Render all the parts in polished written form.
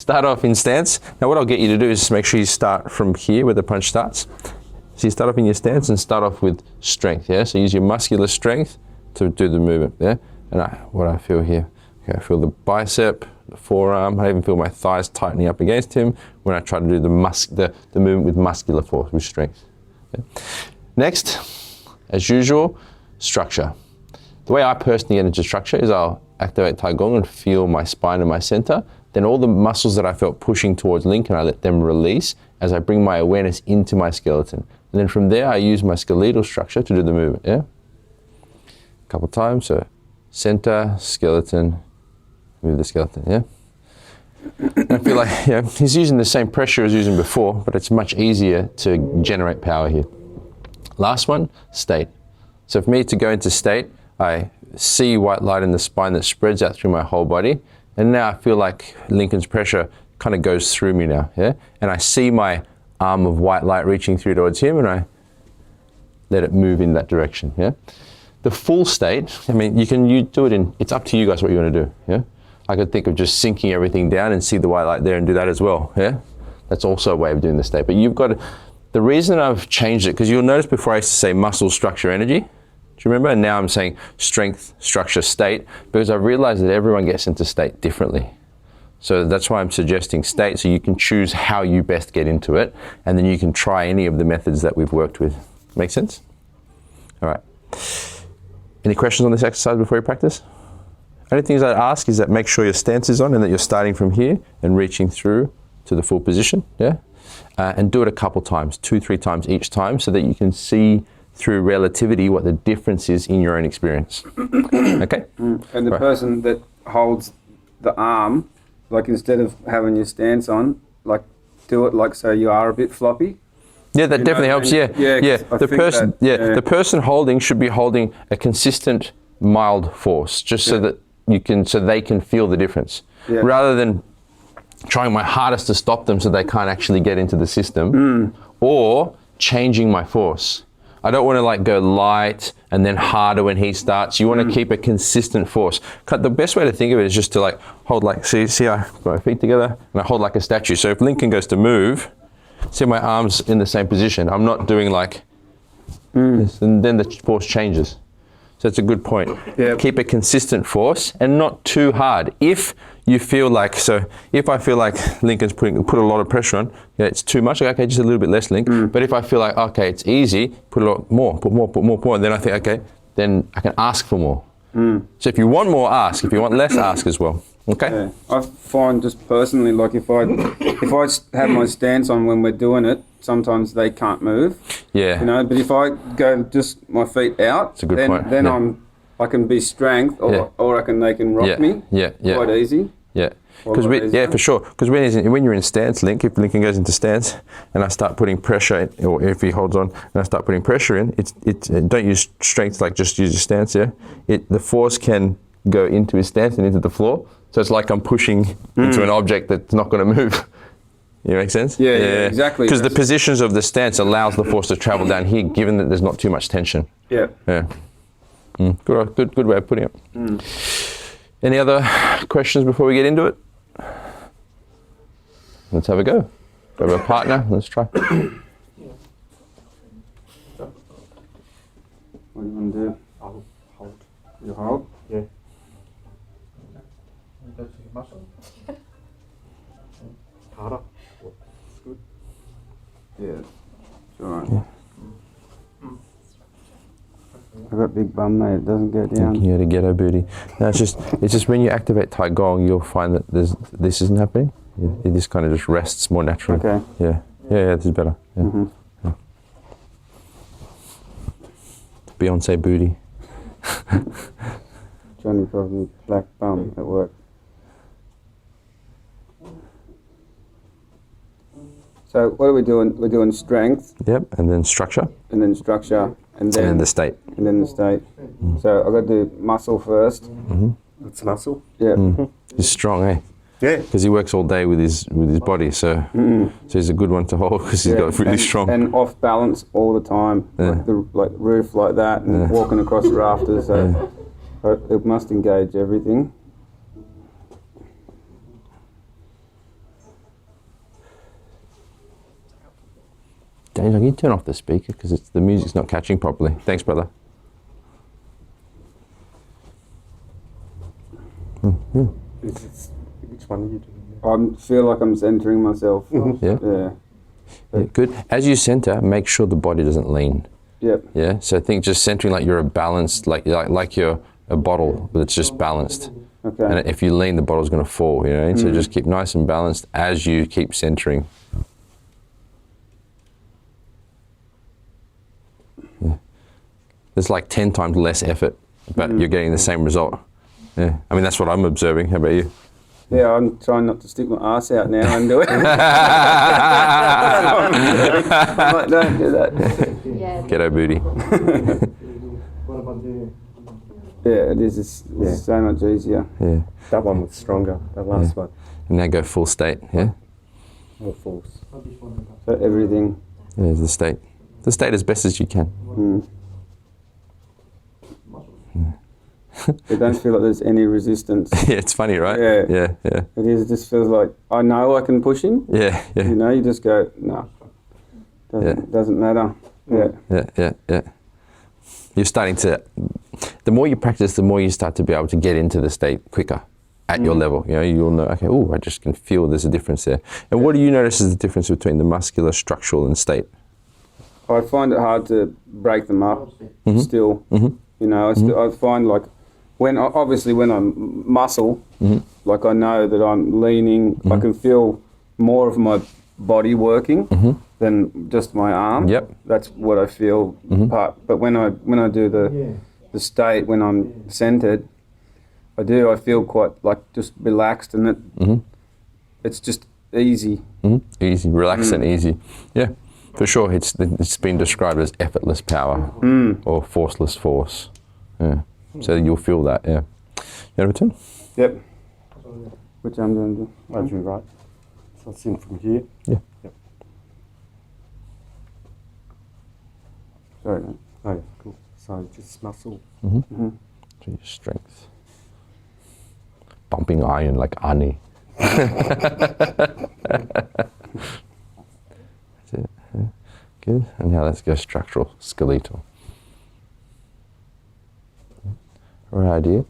Start off in stance. Now what I'll get you to do is make sure you start from here where the punch starts. So you start off in your stance and start off with strength, yeah? So use your muscular strength to do the movement, yeah? And what I feel here, okay, I feel the bicep, the forearm, I even feel my thighs tightening up against him when I try to do the movement with muscular force, with strength. Yeah? Next, as usual, structure. The way I personally get into structure is I'll activate Tai Gong and feel my spine and my center. Then all the muscles that I felt pushing towards Lincoln, I let them release as I bring my awareness into my skeleton. And then from there, I use my skeletal structure to do the movement, yeah? A couple times, so center, skeleton, move the skeleton, yeah? And I feel like, yeah, he's using the same pressure as using before, but it's much easier to generate power here. Last one, state. So for me to go into state, I see white light in the spine that spreads out through my whole body. And now I feel like Lincoln's pressure kind of goes through me now, yeah? And I see my arm of white light reaching through towards him and I let it move in that direction, yeah? The full state, I mean, you do it in, it's up to you guys what you want to do, yeah? I could think of just sinking everything down and see the white light there and do that as well, yeah? That's also a way of doing the state. But you've got to, the reason I've changed it, because you'll notice before I used to say muscle, structure, energy, do you remember? And now I'm saying strength, structure, state, because I realized that everyone gets into state differently. So that's why I'm suggesting state, so you can choose how you best get into it, and then you can try any of the methods that we've worked with. Make sense? All right. Any questions on this exercise before you practice? Only things I'd ask is that make sure your stance is on and that you're starting from here and reaching through to the full position, yeah? And do it a couple times, 2-3 times each time, so that you can see through relativity what the difference is in your own experience. Okay? And the person that holds the arm, like instead of having your stance on, like do it like so you are a bit floppy. Yeah, that definitely helps. Yeah. The person holding should be holding a consistent mild force, just so that they can feel the difference. Yeah. Rather than trying my hardest to stop them so they can't actually get into the system, or changing my force. I don't want to like go light and then harder when he starts. You want to keep a consistent force. The best way to think of it is just to like hold like, see I put my feet together and I hold like a statue. So if Lincoln goes to move, see my arms in the same position. I'm not doing like this, and then the force changes. So it's a good point. Yep. Keep a consistent force and not too hard. If you feel like, so if I feel like Lincoln's put a lot of pressure on, yeah, it's too much, okay, just a little bit less, Link. But if I feel like, okay, it's easy, put a lot more, put more, and then I think, okay, then I can ask for more. So if you want more, ask. If you want less, ask as well. Okay? Yeah. I find just personally, like if I have my stance on when we're doing it, sometimes they can't move. Yeah. You know, but if I go just my feet out, it's a good point. Then I can be strength, or they can rock me. Quite easy. Yeah. For sure. Because when you're in stance, Link, if Lincoln goes into stance and I start putting pressure in, or if he holds on and I start putting pressure in, don't use strength, like just use your stance here. The force can go into his stance and into the floor. So it's like I'm pushing into an object that's not going to move. You make sense? Yeah, exactly. Because the positions of the stance allows the force to travel down here, given that there's not too much tension. Yeah. Good way of putting it. Any other questions before we get into it? Let's have a go. Grab a partner. Let's try. What do you want to do? I'll hold. You hold? Yeah. That's your muscle. Harder. It's good. Yeah. It's alright. Yeah. I've got a big bum, mate. It doesn't go down. Yeah, the ghetto booty. No, it's just when you activate Tai Gong, you'll find that this isn't happening. It just kind of just rests more naturally. Okay. Yeah, this is better. Yeah. Yeah. Beyonce booty. Johnny probably black bum at work. So what are we doing? We're doing strength. Yep, and then structure. And then structure. And then the state. And then the state. So I've got to do muscle first. That's muscle. Yeah. He's strong, eh? Yeah. Because he works all day with his body, so he's a good one to hold because he's got really strong. And off balance all the time, like the roof like that, and walking across the rafters. So it must engage everything. Dave, can you turn off the speaker because the music's not catching properly? Thanks, brother. Which one are you doing? I feel like I'm centering myself. Yeah. Yeah. Yeah, good. As you center, make sure the body doesn't lean. Yep. Yeah. So think just centering like you're a balanced, like you're a bottle that's just balanced. Okay. And if you lean, the bottle's going to fall. You know. So just keep nice and balanced as you keep centering. Yeah. It's like 10 times less effort, but you're getting the same result. Yeah. I mean, that's what I'm observing. How about you? Yeah, I'm trying not to stick my ass out now and do it. I'm like, don't do that. Yeah. Ghetto booty. What about the... Yeah, it is. It's so much easier. Yeah. That one was stronger, that last one. And now go full state. Yeah. More force. So everything. Yeah, the state. The state as best as you can. I don't feel like there's any resistance. Yeah, it's funny, right? Yeah. Yeah, yeah. It is. It just feels like I know I can push him. Yeah, yeah. You know, you just go, no. Doesn't matter. Yeah. Yeah, yeah, yeah. You're starting to, the more you practice, the more you start to be able to get into the state quicker at your level. You know, you'll know, okay, oh, I just can feel there's a difference there. And what do you notice is the difference between the muscular, structural, and state? I find it hard to break them up still. You know, I find like, obviously when I'm muscle, like I know that I'm leaning, I can feel more of my body working than just my arm. Yep. That's what I feel. But when I do the state, when I'm centered, I feel quite like just relaxed, and it's just easy. Easy, relaxed and easy. Yeah, for sure. It's been described as effortless power or forceless force. Yeah. So you'll feel that, yeah. You have a turn? Yep. Which I'm doing. I do right. So it's in from here. Yeah. Yep. Sorry, mate. Oh yeah, cool. So just muscle. So your strength. Bumping iron like Ani. That's it. Yeah. Good. And now let's go structural, skeletal. Right idea.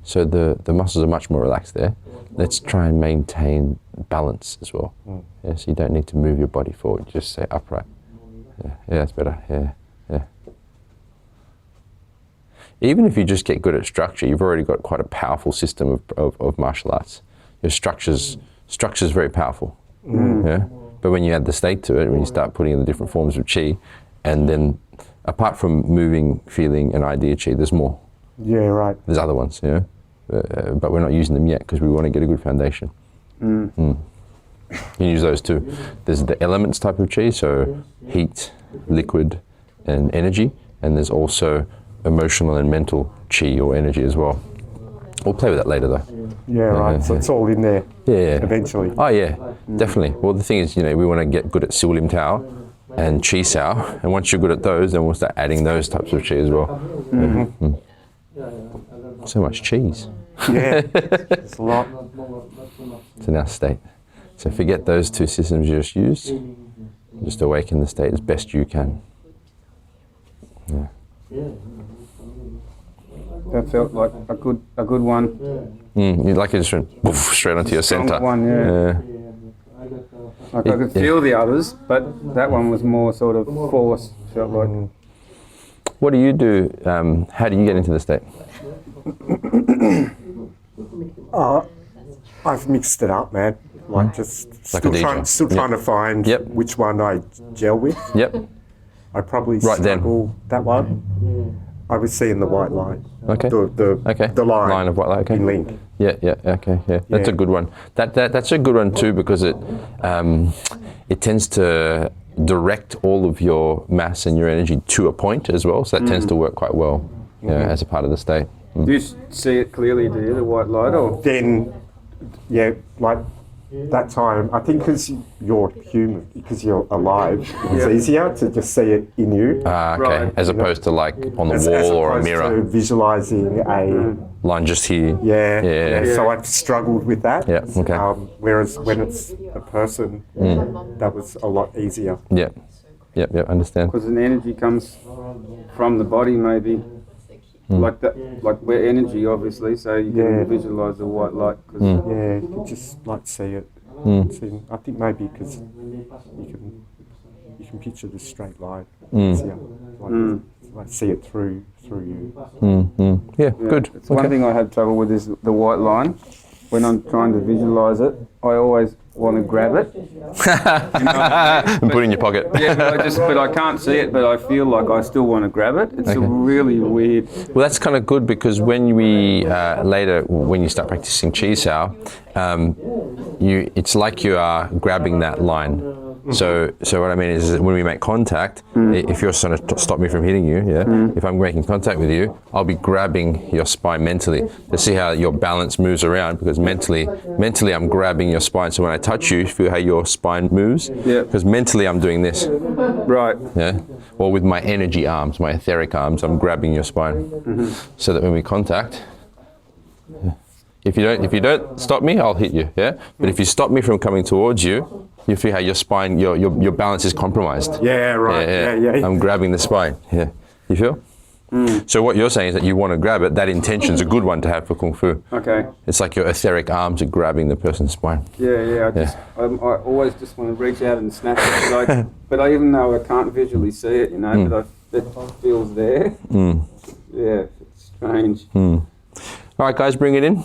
So the muscles are much more relaxed there. Let's try and maintain balance as well. Yeah, so you don't need to move your body forward, just stay upright. Yeah, that's better. Yeah. Even if you just get good at structure, you've already got quite a powerful system of martial arts. Your structure's very powerful. Yeah. But when you add the state to it, when you start putting in the different forms of chi, and then apart from moving, feeling, and idea chi, there's more. Yeah, right. There's other ones, you know, but we're not using them yet because we want to get a good foundation. You can use those too. There's the elements type of chi, so heat, liquid, and energy, and there's also emotional and mental chi or energy as well. We'll play with that later though. Yeah, right. So it's all in there. Yeah. Eventually. Oh yeah, definitely. Well, the thing is, you know, we want to get good at Silim Tao and Chi Sao, and once you're good at those, then we'll start adding those types of chi as well. So much cheese. Yeah, it's a lot. It's in our state. So forget those two systems you just used. Just awaken the state as best you can. Yeah. That felt like a good one. You like it just went poof, straight onto your Strong center. one, yeah. Like I could feel the others, but that one was more sort of force. Felt like. What do you do? How do you get into the state? I've mixed it up, man. Like just Like a still DJ. trying to find which one I gel with. Yep. I probably Right then. struggle that one. I was seeing the white line. Okay. The line of what? Okay. in link. Yeah. Okay. Yeah. That's a good one. That's a good one too because it tends to direct all of your mass and your energy to a point as well. So that tends to work quite well as a part of the state. Do you see it clearly? Do you the white light or? Then, yeah, like that time, I think because you're human, because you're alive, it's easier to just see it in you. Okay. Right. As opposed to like on the as wall or a opposed mirror. to visualizing a Line just here. yeah. So I've struggled with that. Yeah, okay. Whereas when it's a person, that was a lot easier. Yeah. Yep, understand. Because an energy comes from the body, maybe. Like that, like we're energy, obviously, so you can visualize the white light. Cause Yeah, you can just like see it. I think maybe because you can picture the straight line. Easier. Like see it through you. Yeah, good. It's one thing I have trouble with is the white line. When I'm trying to visualize it, I always want to grab it. And put it in your pocket. Yeah, but I can't see it, but I feel like I still want to grab it. It's really weird. Well, that's kind of good because when we later, when you start practicing Chi Sao, it's like you are grabbing that line. So what I mean is that when we make contact, if you're trying to stop me from hitting you, if I'm making contact with you, I'll be grabbing your spine mentally to see how your balance moves around, because mentally I'm grabbing your spine. So when I touch you, feel how your spine moves. Yeah. Because mentally I'm doing this. Right. Yeah. Or with my energy arms, my etheric arms, I'm grabbing your spine. So that when we contact, if you don't stop me, I'll hit you. Yeah. But if you stop me from coming towards you, you feel how your spine, your balance is compromised. Yeah, right. Yeah. I'm grabbing the spine. Yeah. You feel? So what you're saying is that you want to grab it. That intention's a good one to have for Kung Fu. Okay. It's like your etheric arms are grabbing the person's spine. Yeah. I always just want to reach out and snap it. But I even though I can't visually see it, but it feels there. Yeah, it's strange. All right, guys, bring it in.